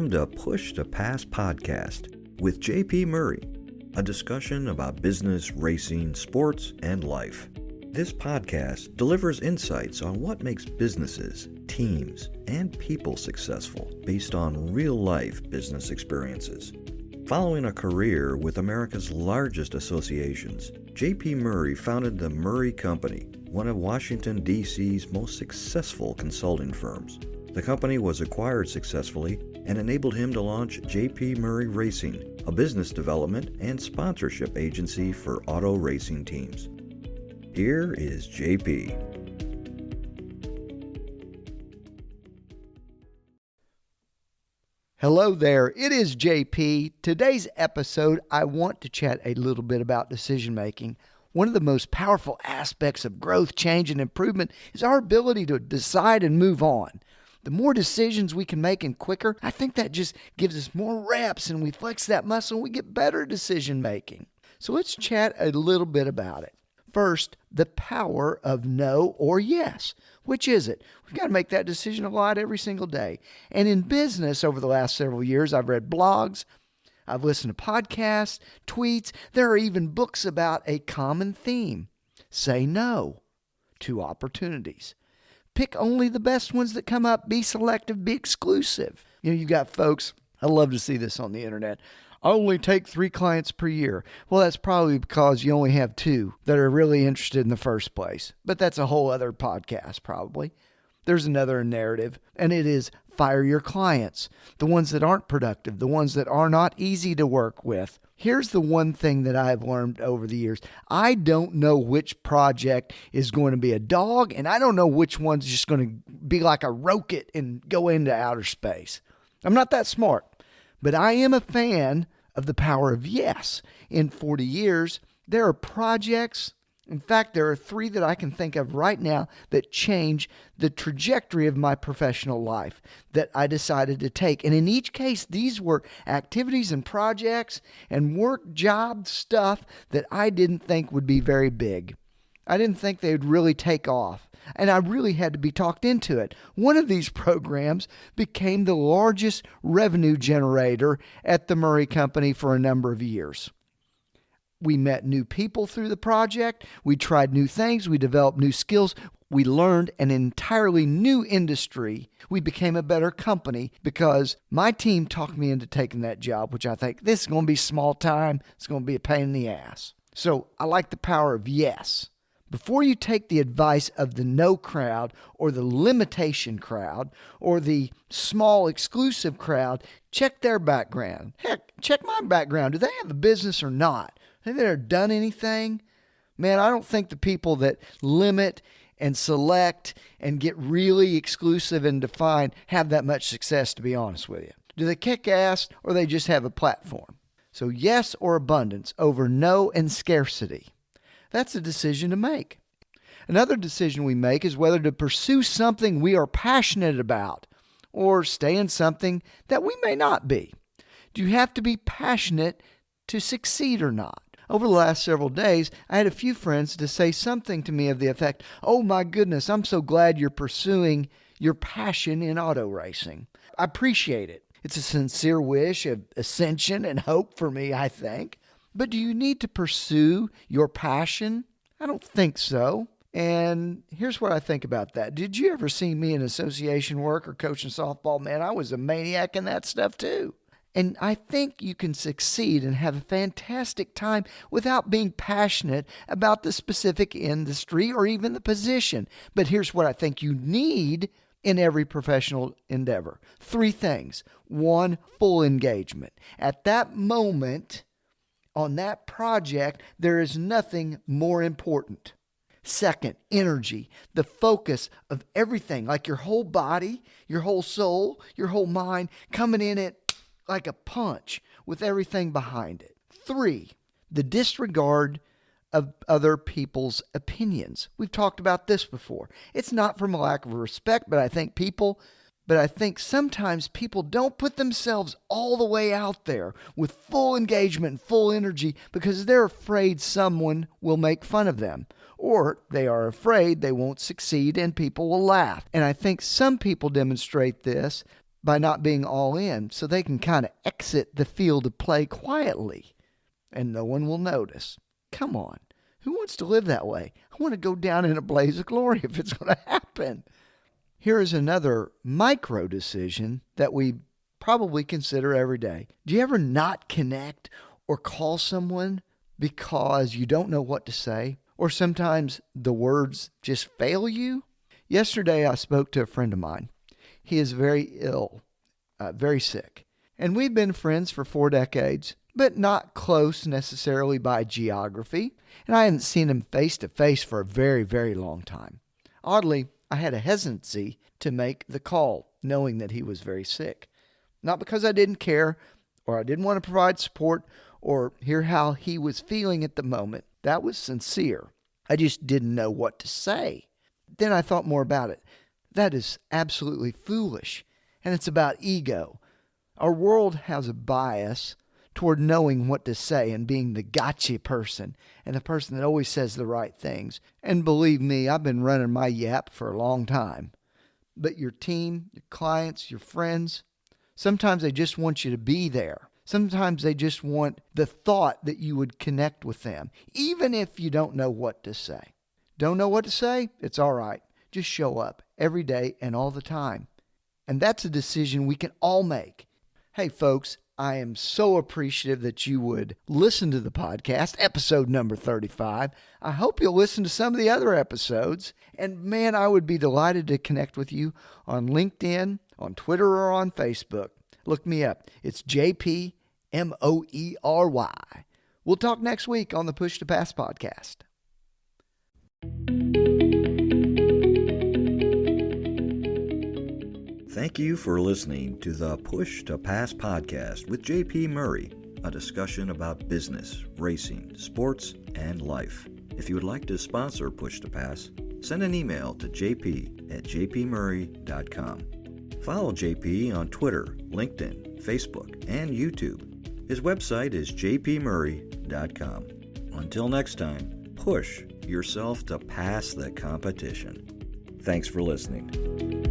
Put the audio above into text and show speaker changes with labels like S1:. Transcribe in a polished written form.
S1: Welcome to Push to Pass podcast with JP Murray, a discussion about business, racing, sports, and life. This podcast delivers insights on what makes businesses, teams, and people successful based on real-life business experiences. Following a career with America's largest associations, JP Murray founded the Murray Company, one of Washington, D.C.'s most successful consulting firms. The company was acquired successfully and enabled him to launch JP Murray Racing, a business development and sponsorship agency for auto racing teams. Here is JP.
S2: Hello there, it is JP. Today's episode, I want to chat a little bit about decision making. One of the most powerful aspects of growth, change, and improvement is our ability to decide and move on. The more decisions we can make and quicker, I think that just gives us more reps and we flex that muscle and we get better decision making. So let's chat a little bit about it. First, the power of no or yes. Which is it? We've got to make that decision a lot every single day. And in business over the last several years, I've read blogs, I've listened to podcasts, tweets. There are even books about a common theme. Say no to opportunities. Pick only the best ones that come up. Be selective, be exclusive. You've got folks, I love to see this on the internet. I only take 3 clients per year. Well, that's probably because you only have 2 that are really interested in the first place. But that's a whole other podcast probably. There's another narrative, and it is fire your clients, the ones that aren't productive, the ones that are not easy to work with. Here's the one thing that I've learned over the years. I don't know which project is going to be a dog, and I don't know which one's just going to be like a rocket and go into outer space. I'm not that smart, but I am a fan of the power of yes. In 40 years, there are projects. In fact, there are 3 that I can think of right now that change the trajectory of my professional life that I decided to take. And in each case, these were activities and projects and work job stuff that I didn't think would be very big. I didn't think they would really take off. And I really had to be talked into it. One of these programs became the largest revenue generator at the Murray Company for a number of years. We met new people through the project. We tried new things. We developed new skills. We learned an entirely new industry. We became a better company because my team talked me into taking that job, which I think this is going to be small time. It's going to be a pain in the ass. So I like the power of yes. Before you take the advice of the no crowd or the limitation crowd or the small exclusive crowd, check their background. Heck, check my background. Do they have a business or not? Have they ever done anything? Man, I don't think the people that limit and select and get really exclusive and defined have that much success, to be honest with you. Do they kick ass or they just have a platform? So yes or abundance over no and scarcity. That's a decision to make. Another decision we make is whether to pursue something we are passionate about or stay in something that we may not be. Do you have to be passionate to succeed or not? Over the last several days, I had a few friends to say something to me of the effect, "Oh my goodness, I'm so glad you're pursuing your passion in auto racing." I appreciate it. It's a sincere wish of ascension and hope for me, I think. But do you need to pursue your passion? I don't think so. And here's what I think about that. Did you ever see me in association work or coaching softball? Man, I was a maniac in that stuff too. And I think you can succeed and have a fantastic time without being passionate about the specific industry or even the position. But here's what I think you need in every professional endeavor. 3 things. 1, full engagement. At that moment, on that project, there is nothing more important. 2nd, energy, the focus of everything, like your whole body, your whole soul, your whole mind, coming in it like a punch with everything behind it. 3, the disregard of other people's opinions. We've talked about this before. It's not from a lack of respect, but I think sometimes people don't put themselves all the way out there with full engagement and full energy because they're afraid someone will make fun of them, or they are afraid they won't succeed and people will laugh. And I think some people demonstrate this by not being all in so they can kind of exit the field of play quietly and no one will notice. Come on. Who wants to live that way? I want to go down in a blaze of glory if it's going to happen. Here is another micro decision that we probably consider every day. Do you ever not connect or call someone because you don't know what to say? Or sometimes the words just fail you? Yesterday I spoke to a friend of mine. He is very ill, very sick. And we've been friends for 4 decades, but not close necessarily by geography. And I hadn't seen him face to face for a very, very long time. Oddly, I had a hesitancy to make the call, knowing that he was very sick. Not because I didn't care, or I didn't want to provide support, or hear how he was feeling at the moment. That was sincere. I just didn't know what to say. Then I thought more about it. That is absolutely foolish, and it's about ego. Our world has a bias toward knowing what to say and being the gotcha person and the person that always says the right things. And believe me, I've been running my yap for a long time. But your team, your clients, your friends, sometimes they just want you to be there. Sometimes they just want the thought that you would connect with them, even if you don't know what to say. Don't know what to say? It's all right. Just show up every day and all the time. And that's a decision we can all make. Hey, folks, I am so appreciative that you would listen to the podcast, episode number 35. I hope you'll listen to some of the other episodes. And man, I would be delighted to connect with you on LinkedIn, on Twitter, or on Facebook. Look me up. It's JP Moery. We'll talk next week on the Push to Pass podcast.
S1: Thank you for listening to the Push to Pass podcast with JP Murray, a discussion about business, racing, sports, and life. If you would like to sponsor Push to Pass, send an email to jp@jpmurray.com. Follow JP on Twitter, LinkedIn, Facebook, and YouTube. His website is jpmurray.com. Until next time, push yourself to pass the competition. Thanks for listening.